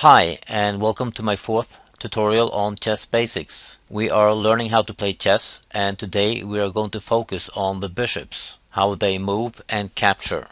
Hi, and welcome to my fourth tutorial on chess basics. We are learning how to play chess, and today we are going to focus on the bishops, how they move and capture.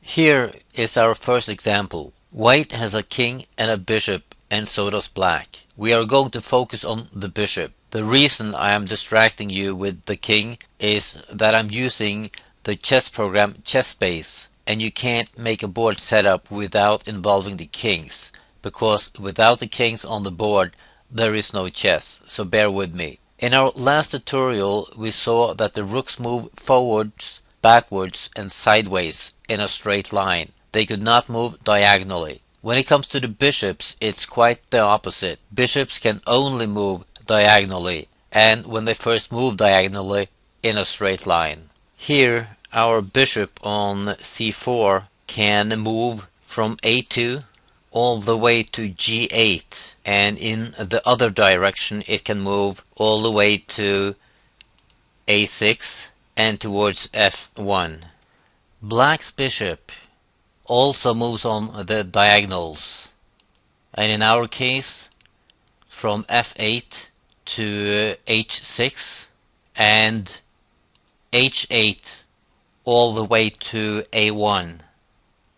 Here is our first example. White has a king and a bishop, and so does black. We are going to focus on the bishop. The reason I am distracting you with the king is that I'm using the chess program ChessBase, and you can't make a board setup without involving the kings, because without the kings on the board there is no chess, so bear with me. In our last tutorial we saw that the rooks move forwards, backwards and sideways in a straight line. They could not move diagonally. When it comes to the bishops, it's quite the opposite. Bishops can only move diagonally, and when they first move diagonally, in a straight line. Here our bishop on c4 can move from a2 all the way to g8, and in the other direction it can move all the way to a6 and towards f1. Black's bishop also moves on the diagonals, and in our case from f8 to h6 and h8 all the way to a1.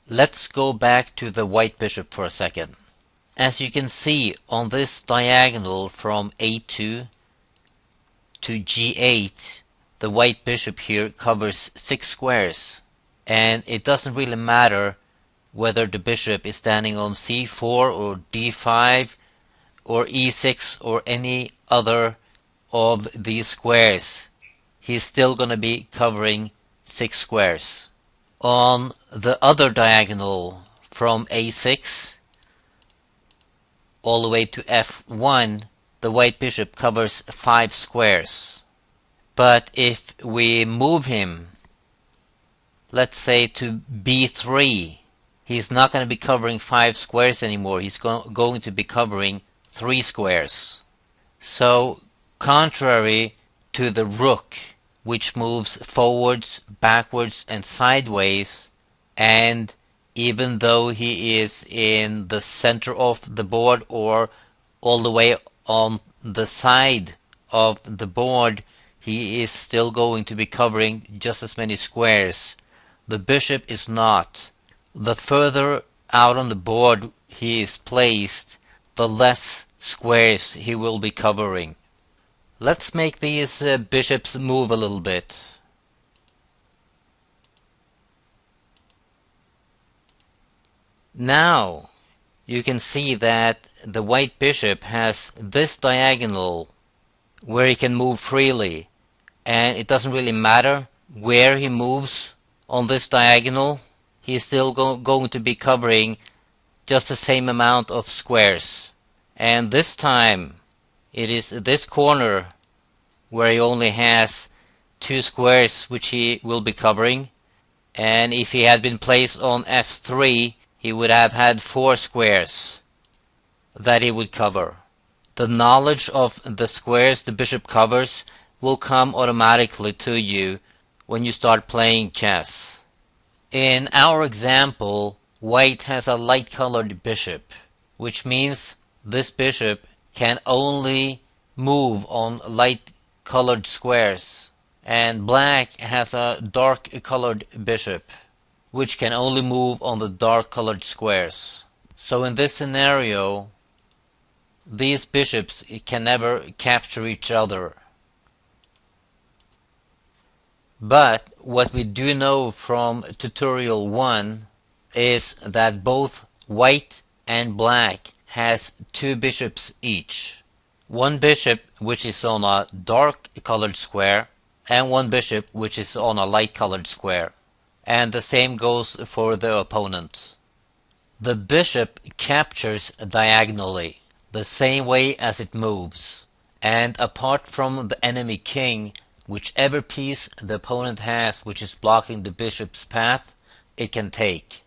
Let's go back to the white bishop for a second. As you can see on this diagonal from a2 to g8, the white bishop here covers 6 squares, and it doesn't really matter whether the bishop is standing on c4 or d5 or e6 or any other of these squares. He's still going to be covering 6 squares. On the other diagonal from a6 all the way to f1, the white bishop covers 5 squares. But if we move him, let's say to b3, he's not going to be covering 5 squares anymore. He's going to be covering 3 squares. So, contrary to the rook, which moves forwards, backwards and sideways, and even though he is in the center of the board or all the way on the side of the board, he is still going to be covering just as many squares. The bishop is not. The further out on the board he is placed, the less squares he will be covering. Let's make these bishops move a little bit. Now you can see that the white bishop has this diagonal where he can move freely, and it doesn't really matter where he moves on this diagonal. He's still going to be covering just the same amount of squares. And this time it is this corner where he only has 2 squares which he will be covering, and if he had been placed on f3 he would have had 4 squares that he would cover. The knowledge of the squares the bishop covers will come automatically to you when you start playing chess. In our example, white has a light colored bishop, which means this bishop can only move on light colored squares, and black has a dark colored bishop which can only move on the dark colored squares. So in this scenario these bishops can never capture each other. But what we do know from tutorial 1 is that both white and black has 2 bishops each. One bishop which is on a dark colored square, and one bishop which is on a light colored square. And the same goes for the opponent. The bishop captures diagonally, the same way as it moves. And apart from the enemy king, whichever piece the opponent has which is blocking the bishop's path, it can take.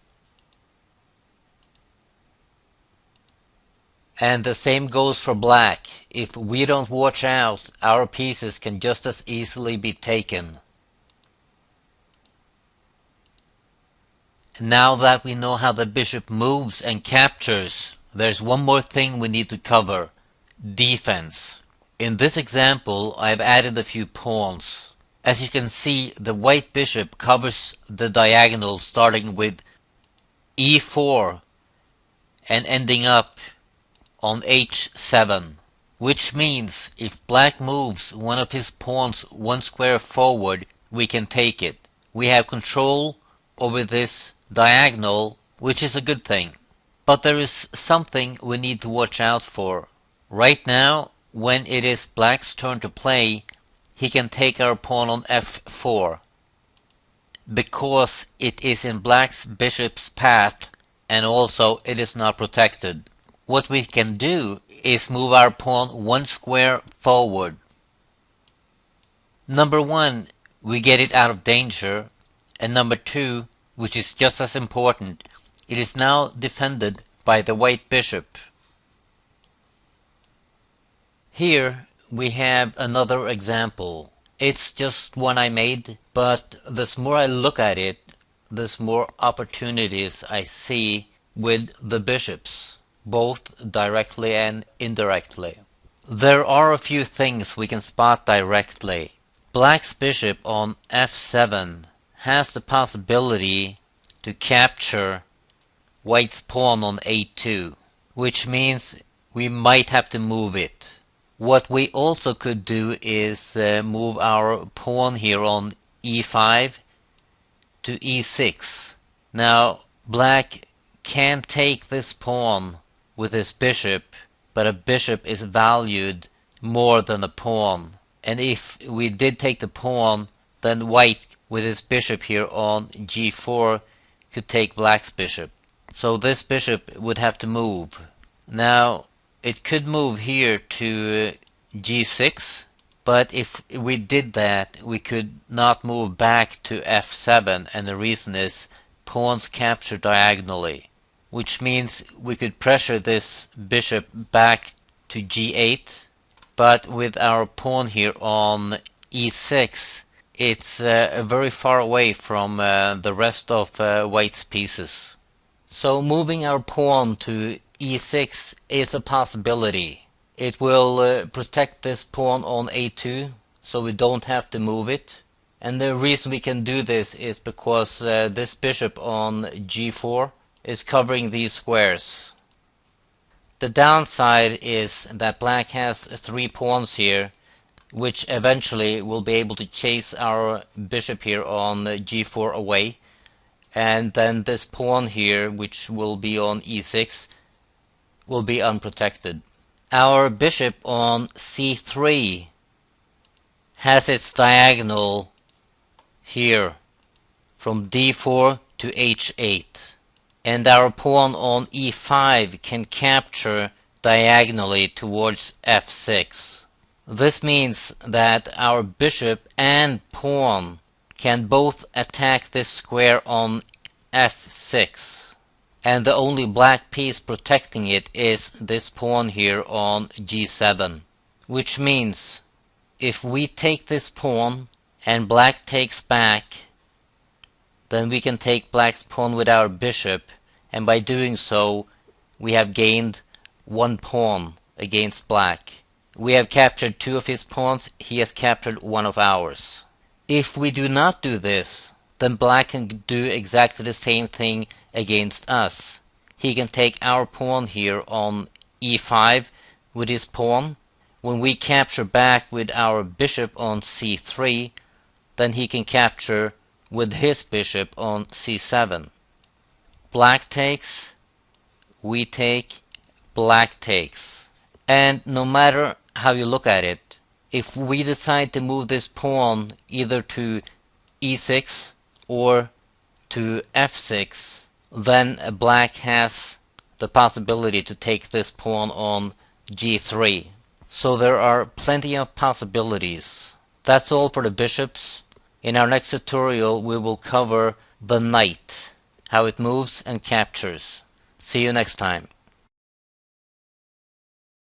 And the same goes for black. If we don't watch out, our pieces can just as easily be taken. Now that we know how the bishop moves and captures, there's one more thing we need to cover: defense. In this example, I've added a few pawns. As you can see, the white bishop covers the diagonal starting with e4 and ending up on h7, which means if black moves one of his pawns one square forward, we can take it. We have control over this diagonal, which is a good thing. But there is something we need to watch out for. Right now, when it is black's turn to play, he can take our pawn on f4, because it is in black's bishop's path, and also it is not protected. What we can do is move our pawn one square forward. Number one, we get it out of danger, and number two, which is just as important, it is now defended by the white bishop. Here we have another example. It's just one I made, but the more I look at it, the more opportunities I see with the bishops, both directly and indirectly. There are a few things we can spot directly. Black's bishop on f7 has the possibility to capture white's pawn on a2, which means we might have to move it. What we also could do is move our pawn here on e5 to e6. Now, black can take this pawn with his bishop, but a bishop is valued more than a pawn. And if we did take the pawn, then white with his bishop here on g4 could take black's bishop. So this bishop would have to move. Now, it could move here to g6, but if we did that, we could not move back to f7, and the reason is pawns capture diagonally, which means we could pressure this bishop back to g8, but with our pawn here on e6, it's very far away from the rest of white's pieces. So moving our pawn to e6 is a possibility. It will protect this pawn on a2, so we don't have to move it. And the reason we can do this is because this bishop on g4 is covering these squares. The downside is that black has 3 pawns here, which eventually will be able to chase our bishop here on g4 away. And then this pawn here, which will be on e6, will be unprotected. Our bishop on c3 has its diagonal here from d4 to h8, and our pawn on e5 can capture diagonally towards f6. This means that our bishop and pawn can both attack this square on f6. And the only black piece protecting it is this pawn here on g7. Which means if we take this pawn and black takes back, then we can take black's pawn with our bishop, and by doing so we have gained 1 pawn against black. We have captured 2 of his pawns, he has captured 1 of ours. If we do not do this, then black can do exactly the same thing against us. He can take our pawn here on e5 with his pawn. When we capture back with our bishop on c3, then he can capture with his bishop on c7. Black takes, we take, black takes. And no matter how you look at it, if we decide to move this pawn either to e6 or to f6, then black has the possibility to take this pawn on g3. So there are plenty of possibilities. That's all for the bishops. In our next tutorial we will cover the knight, how it moves and captures. See you next time.